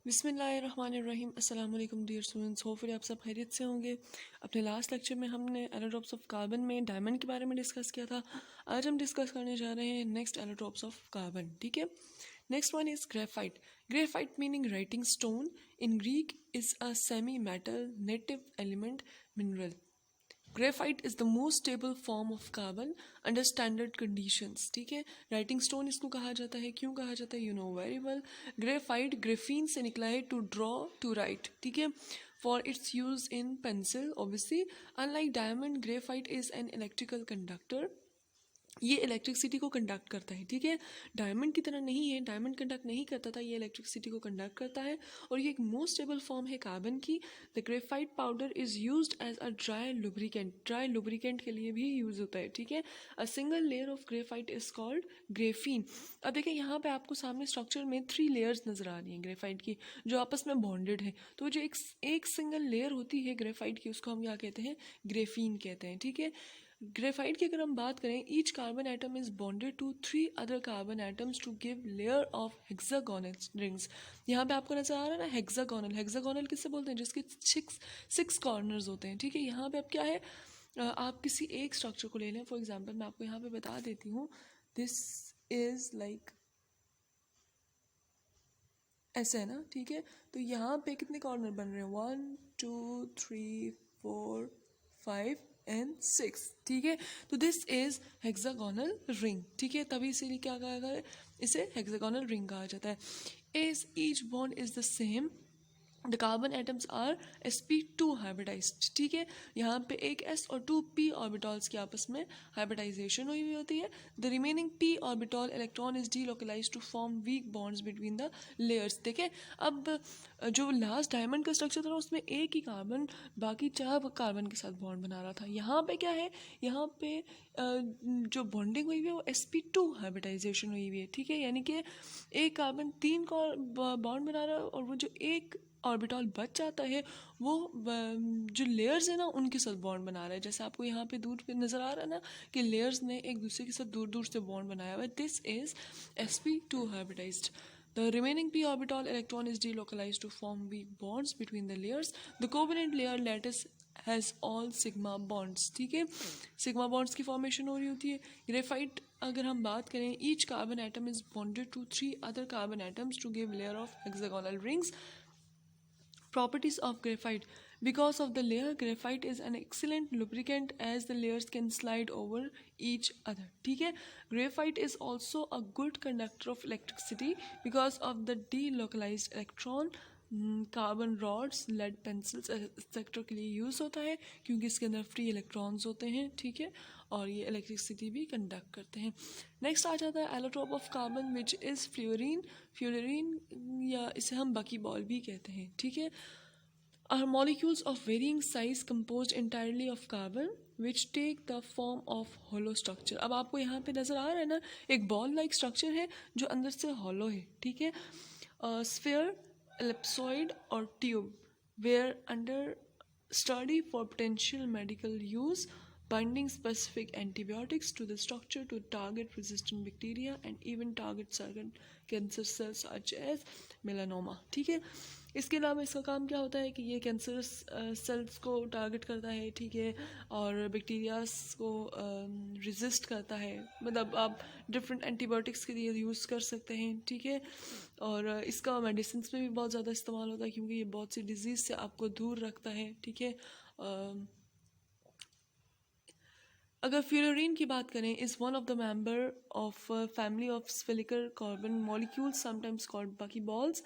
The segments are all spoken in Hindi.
बिस्मिल्लाहिर्रहमानिर्रहीम। अस्सलाम वालेकुम डियर स्टूडेंट्स, होपफुली आप सब खैरियत से होंगे। अपने लास्ट लेक्चर में हमने एलोट्रॉप्स ऑफ कार्बन में डायमंड के बारे में डिस्कस किया था। आज हम डिस्कस करने जा रहे हैं नेक्स्ट एलोट्रॉप्स ऑफ कार्बन। ठीक है, next one is graphite. Graphite meaning writing stone in Greek is a semi metal native element mineral. Graphite is the most stable form of carbon under standard conditions. ठीक है, राइटिंग स्टोन इसको कहा जाता है। क्यों कहा जाता है, you know very well. Graphite graphene से निकला है, टू ड्रॉ टू राइट। ठीक है, for its use in pencil obviously. Unlike diamond, graphite is an electrical conductor. ये इलेक्ट्रिसिटी को कंडक्ट करता है। ठीक है, डायमंड की तरह नहीं है, डायमंड कंडक्ट नहीं करता था, ये इलेक्ट्रिसिटी को कंडक्ट करता है। और ये एक मोस्ट स्टेबल फॉर्म है कार्बन की। The graphite powder is used as a dry lubricant, dry lubricant के लिए भी यूज होता है। ठीक है, a single layer of graphite is called graphene. अब देखिए यहाँ पे आपको सामने स्ट्रक्चर में 3 लेयर्स नजर आ रही हैं ग्रेफाइट की, जो आपस में बॉन्डेड है। तो जो एक सिंगल लेयर होती है ग्रेफाइट की, उसको हम क्या कहते हैं, ग्रेफीन कहते हैं। ठीक है, ग्रेफाइट की अगर हम बात करें, each carbon atom is bonded to 3 other carbon atoms to give layer of hexagonal rings. यहाँ पे आपको नजर आ रहा है ना, हेक्सागोनल। हेक्सागोनल किससे बोलते हैं, जिसके सिक्स कॉर्नर्स होते हैं। ठीक है, यहाँ पे अब क्या है, आप किसी एक स्ट्रक्चर को ले लें। फॉर एग्जाम्पल मैं आपको यहाँ पे बता देती हूँ, दिस इज लाइक ऐसे है ना। ठीक है, तो यहाँ पे कितने कॉर्नर बन रहे हैं, 1 2 3 4 5 एंड 6। ठीक है, तो दिस इज हेक्सागोनल रिंग। ठीक है, तभी इसीलिए क्या कहा गया है, इसे हेक्सागोनल रिंग कहा जाता है। Is each bond is the same, the carbon atoms are sp2 hybridized. ठीक है, यहाँ पे एक s और 2 p ऑर्बिटॉल्स की आपस में हाइब्रिडाइजेशन हुई हुई होती है। The remaining p orbital electron is delocalised to form weak bonds between the layers. देखिए अब जो लास्ट डायमंड का स्ट्रक्चर था उसमें एक ही कार्बन बाकी 4 कार्बन के साथ बॉन्ड बना रहा था। यहाँ पे क्या है, यहाँ पे जो बॉन्डिंग हुई हुई है वो sp2 हाइब्रिडाइजेशन हुई हुई है। ठीक है, यानी कि एक कार्बन 3 का बॉन्ड बना रहा है, और वो जो एक ऑर्बिटल बच जाता है वो जो लेयर्स है ना उनके साथ बॉन्ड बना रहा है। जैसे आपको यहाँ पे दूर पे नजर आ रहा है ना कि लेयर्स ने एक दूसरे के साथ दूर दूर से बॉन्ड बनाया हुआ है। This is sp2 hybridized. The remaining p orbital electron is delocalized to form weak bonds between the layers. The covalent layer lattice has all sigma bonds. ठीक है, सिग्मा बॉन्ड्स की फॉर्मेशन हो रही होती है। ग्रेफाइट अगर हम बात करें, each carbon atom is bonded to 3 other carbon atoms to give layer of hexagonal rings. Properties of graphite. Because of the layer, graphite is an excellent lubricant as the layers can slide over each other. ठीक है, graphite is also a good conductor of electricity because of the delocalized electron. Carbon rods, lead pencils etcetera के लिए यूज़ होता है क्योंकि इसके अंदर फ्री इलेक्ट्रॉन्स होते हैं। ठीक है, और ये इलेक्ट्रिसिटी भी कंडक्ट करते हैं। नेक्स्ट आ जाता है allotrope of carbon which is fluorine. Fluorine या इसे हम बकी बॉल भी कहते हैं। ठीक है, are molecules of varying size composed entirely of carbon which take the form of hollow structure। अब आपको यहाँ पे नजर आ रहा है ना, एक बॉल लाइक स्ट्रक्चर है जो अंदर से हॉलो है। ठीक है, स्फीयर, एलिप्सॉइड और tube were under study for potential medical use, binding specific antibiotics to the structure to target resistant bacteria and even target certain cancer cells such as melanoma। ठीक है, इसके अलावा इसका काम क्या होता है कि ये कैंसर सेल्स को टारगेट करता है। ठीक है, और बैक्टीरियाज को रेजिस्ट करता है, मतलब आप डिफरेंट एंटीबायोटिक्स के लिए यूज़ कर सकते हैं। ठीक है, और इसका मेडिसिन में भी बहुत ज़्यादा इस्तेमाल होता है क्योंकि ये बहुत सी डिजीज़ से आपको दूर रखता है। ठीक है, अगर फ्लोरीन की बात करें, is one of the member of family of spherical carbon molecules sometimes called bucky balls,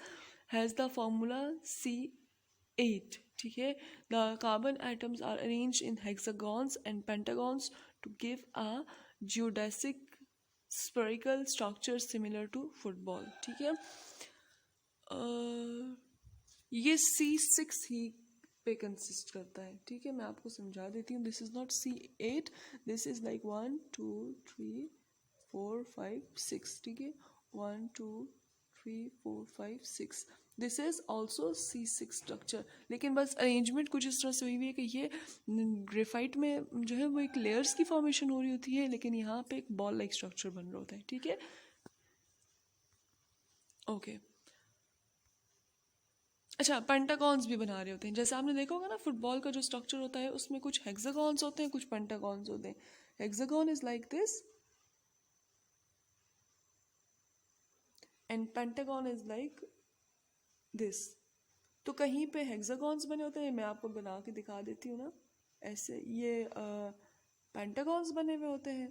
has the formula C8। ठीक है, the carbon atoms are arranged in hexagons and pentagons to give a geodesic spherical structure similar to football. ठीक है, ये C6 ही पे कंसिस्ट करता है। ठीक है, मैं आपको समझा देती हूँ, this is not C8, this is like 1 2 3 4 5 6। ठीक है, 1 2 3 4 5 6, this is also C6 structure. लेकिन बस अरेंजमेंट कुछ इस तरह से हुई हुई है कि ये ग्रेफाइट में जो है वो एक लेयर्स की फॉर्मेशन हो रही होती है, लेकिन यहाँ पे एक बॉल लाइक स्ट्रक्चर बन रहा होता है। ठीक है, ओके। अच्छा, पेंटागॉन्स भी बना रहे होते हैं, जैसे आपने देखा होगा ना फुटबॉल का जो स्ट्रक्चर होता है उसमें कुछ हेक्सागॉन्स होते हैं, कुछ पेंटागॉन्स होते हैं. Hexagon is like this and pentagon is like this. तो कहीं पे हेक्सागॉन्स बने होते हैं, मैं आपको बना के दिखा देती हूँ ना, ऐसे ये पेंटागॉन्स बने हुए होते हैं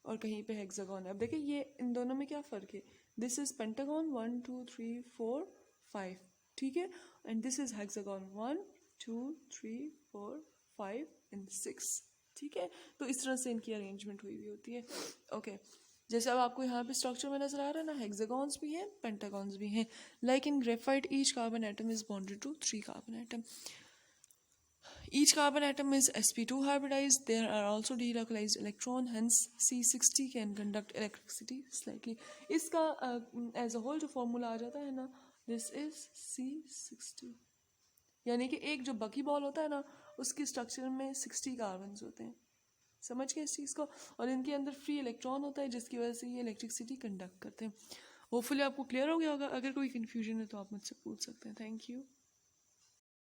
और कहीं पे हेक्सागॉन है. अब देखिए ये इन दोनों में क्या फ़र्क है. दिस इज़ पेंटागॉन 1 2 3 4 5, ठीक है, and this is hexagon 1 2 3 4 5 and 6, ठीक है. तो इस तरह से इनकी अरेंजमेंट हुई हुई होती है. ओके, जैसे अब आपको यहाँ पे स्ट्रक्चर में नजर आ रहा है ना, हेक्सागॉन्स भी हैं, पेंटागॉन्स भी हैं. Like in graphite each carbon atom is bonded to 3 carbon atom. Each carbon atom is sp2 hybridized. There are also delocalized electron, hence C60 can conduct electricity slightly. इसका as a whole जो formula आ जाता है ना, this is C60. यानी कि एक जो बकी बॉल होता है ना, उसके स्ट्रक्चर में 60 कार्बन्स होते हैं. समझ गए इस चीज़ को. और इनके अंदर फ्री इलेक्ट्रॉन होता है जिसकी वजह से ये इलेक्ट्रिसिटी कंडक्ट करते हैं. होपफुली आपको क्लियर हो गया होगा. अगर कोई कन्फ्यूजन है तो आप मुझसे पूछ सकते हैं. Thank you.